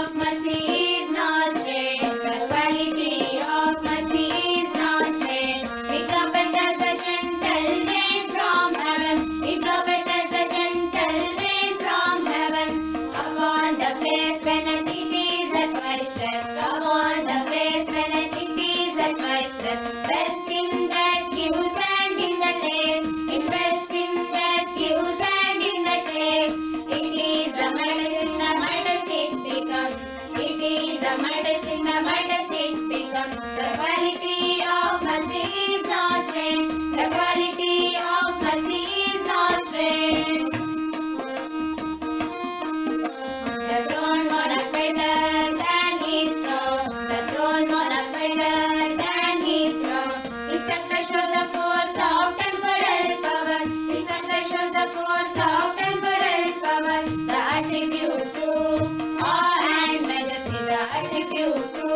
of mercy is not strained. The quality of mercy is not strained. It droppeth as a gentle rain from heaven. It droppeth as a gentle rain from heaven. Upon the place when iniquities at twice rest. Upon the place when iniquities at twice rest. Rest in that gives and in the takes. Invest in that gives and in the takes. It is the medicine, the medicine becomes. It is the medicine, the medicine becomes. The quality of mercy is not strained. The quality of mercy is not strained. The throne monarch better than his throne. The throne monarch better than his throne. His scepter shows the force of temporal power. His scepter shows the force of temporal power. The attribute to awe and majesty. The attribute to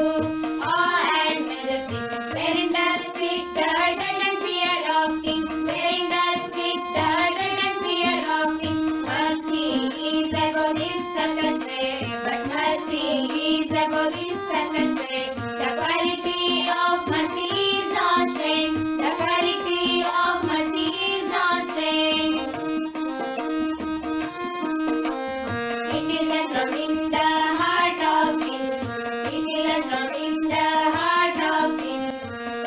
awe and majesty. Wherein does fit the dread and fear of kings? Wherein does fit the dread and fear of kings? Mercy is above this circumstance, but mercy is above this circumstance. The quality of mercy is not strained. The quality of mercy is not strained. It is enthroned in the heart of kings. It is enthroned in the heart of kings.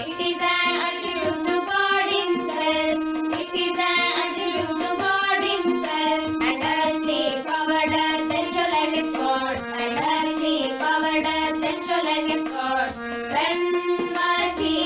It is an attribute to God Himself. It is an attribute to God Himself. And earthly power does sensual and its gods. And earthly power does sensual and its gods. When mercy